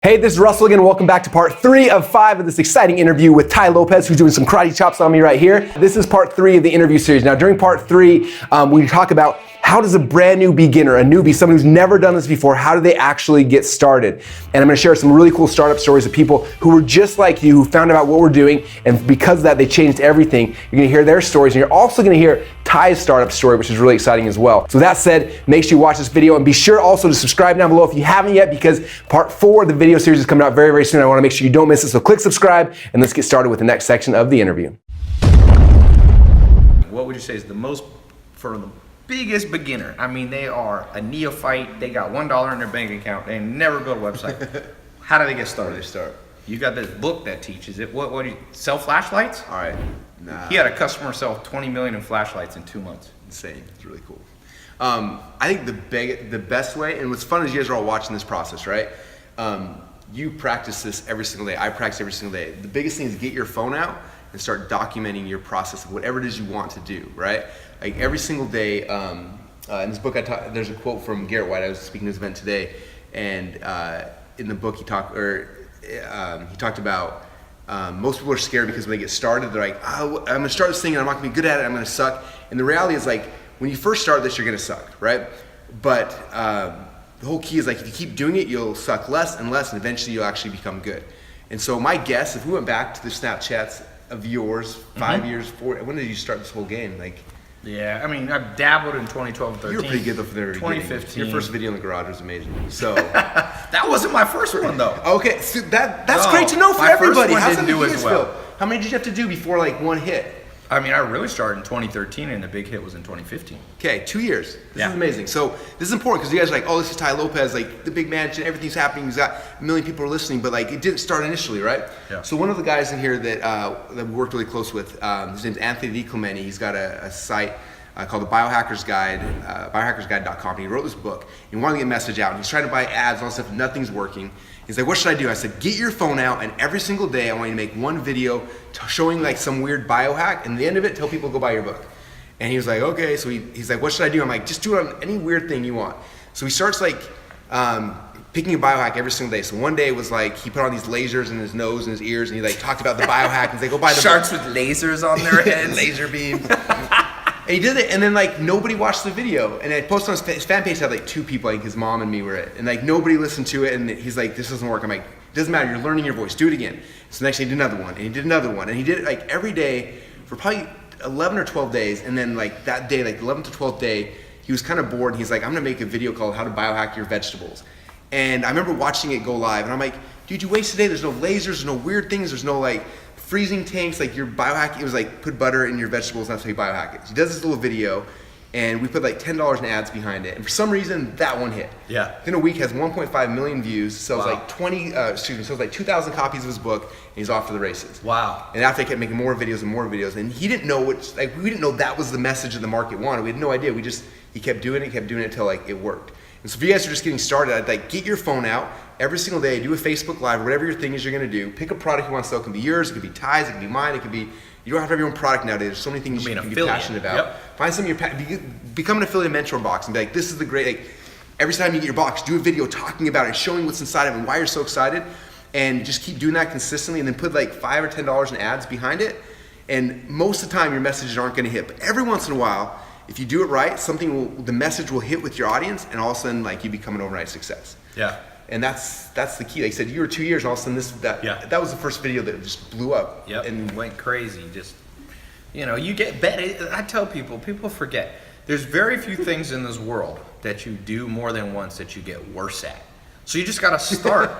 Hey, this is Russell again. Welcome back to part 3 of 5 of this exciting interview with Tai Lopez, who's doing some karate chops on me right here. This is part 3 of the interview series. Now, during part 3, we talk about how does a brand new beginner, a newbie, someone who's never done this before, how do they actually get started? And I'm gonna share some really cool startup stories of people who were just like you, who found out what we're doing, and because of that, they changed everything. You're gonna hear their stories, and you're also gonna hear Tai's startup story, which is really exciting as well. So with that said, make sure you watch this video, and be sure also to subscribe down below if you haven't yet, because part 4 of the video series is coming out very, very soon. I wanna make sure you don't miss it, so click subscribe, and let's get started with the next section of the interview. What would you say is the most, for the biggest beginner? I mean, they are a neophyte, they got $1 in their bank account, they never built a website. How do they get started? They start. You got this book that teaches it. What do you, sell flashlights? All right. Nah. He had a customer sell 20 million in flashlights in 2 months. Insane. It's really cool. I think the best way, and what's fun is you guys are all watching this process, right? You practice this every single day. I practice every single day. The biggest thing is get your phone out and start documenting your process of whatever it is you want to do, right? Like every single day, in this book there's a quote from Garrett White. I was speaking at this event today, and in the book he talked about most people are scared because when they get started, they're like, oh, I'm gonna start this thing and I'm not gonna be good at it, I'm gonna suck. And the reality is, like, when you first start this, you're gonna suck, right? But the whole key is, like, if you keep doing it, you'll suck less and less, and eventually you'll actually become good. And so my guess, if we went back to the Snapchats of yours, 5 years, 4, when did you start this whole game? Like, Yeah, I mean, I've dabbled in 2012 and 13. you were pretty good though for the very beginning. 2015. Your first video in the garage was amazing. So That wasn't my first one though. okay, so that's No, great to know for my first everybody. one How's didn't that do make as you well. feel? How many did you have to do before like one hit? I mean, I really started in 2013 and the big hit was in 2015. Okay, 2 years. This Yeah. is amazing. So this is important because you guys are like, oh, this is Tai Lopez, like the big mansion, everything's happening. He's got a million people are listening, but like it didn't start initially, right? Yeah. So one of the guys in here that we worked really close with, his name's Anthony DiClemente. He's got a site called the Biohackers Guide, biohackersguide.com. And he wrote this book. He wanted to get a message out. And he's trying to buy ads and all this stuff. Nothing's working. He's like, what should I do? I said, get your phone out, and every single day I want you to make one video showing like some weird biohack, and at the end of it, tell people to go buy your book. And he was like, okay. So he's like, what should I do? I'm like, just do it on any weird thing you want. So he starts like picking a biohack every single day. So one day it was like he put on these lasers in his nose and his ears, and he like talked about the biohack, and he's like, go buy the Sharks book. with lasers on their heads. Laser beam. And he did it, and then like nobody watched the video. And I posted on his fan page, had like 2 people, like his mom and me were it, and like nobody listened to it. And he's like, this doesn't work. I'm like, it doesn't matter. You're learning your voice. Do it again. So next day he did another one, and he did another one, and he did it like every day for probably 11 or 12 days. And then like that day, like 11th to 12th day, he was kind of bored. And he's like, I'm gonna make a video called "How to Biohack Your Vegetables." And I remember watching it go live, and I'm like, dude, you wasted a day. There's no lasers. There's no weird things. There's no like freezing tanks. Like your biohack, it was like put butter in your vegetables. And that's how you biohack it. So he does this little video, and we put like $10 in ads behind it. And for some reason, that one hit. Yeah. Within a week, has 1.5 million views. Sells Wow. like sells like 2,000 copies of his book, and he's off to the races. Wow. And after I kept making more videos and more videos, and he didn't know what, like we didn't know that was the message that the market wanted. We had no idea. He kept doing it until like it worked. And so if you guys are just getting started, I'd like get your phone out every single day, do a Facebook Live, or whatever your thing is you're gonna do. Pick a product you want to sell. It can be yours, it could be Tai's, it could be mine, it could be, you don't have to have your own product nowadays. There's so many things you can be passionate about. Yep. Find something become an affiliate mentor box and be like, this is the great, like, every time you get your box, do a video talking about it, showing what's inside of it and why you're so excited, and just keep doing that consistently, and then put like $5 or $10 in ads behind it. And most of the time your messages aren't gonna hit, but every once in a while, if you do it right, the message will hit with your audience, and all of a sudden, like, you become an overnight success. Yeah. And that's the key. Like I said, you were 2 years, and all of a sudden that was the first video that just blew up. Yep. And went crazy. Just, you get better. I tell people forget. There's very few things in this world that you do more than once that you get worse at. So you just gotta start.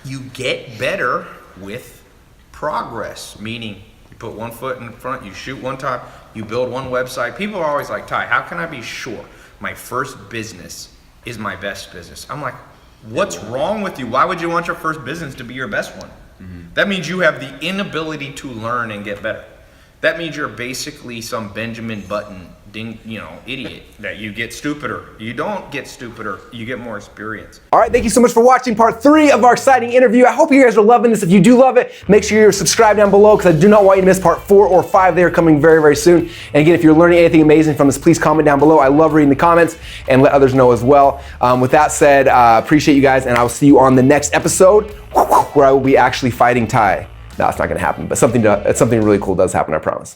You get better with progress, meaning you put one foot in front, you shoot one time, you build one website. People are always like, Tai, how can I be sure my first business is my best business? I'm like, what's wrong with you? Why would you want your first business to be your best one? That means you have the inability to learn and get better. That means you're basically some Benjamin Button idiot that you get stupider. You don't get stupider, you get more experience. All right, thank you so much for watching part 3 of our exciting interview. I hope you guys are loving this. If you do love it, make sure you're subscribed down below because I do not want you to miss part 4 or 5. They are coming very, very soon. And again, if you're learning anything amazing from this, please comment down below. I love reading the comments and let others know as well. With that said, appreciate you guys, and I will see you on the next episode where I will be actually fighting Ty. No, it's not gonna happen, but something really cool does happen, I promise.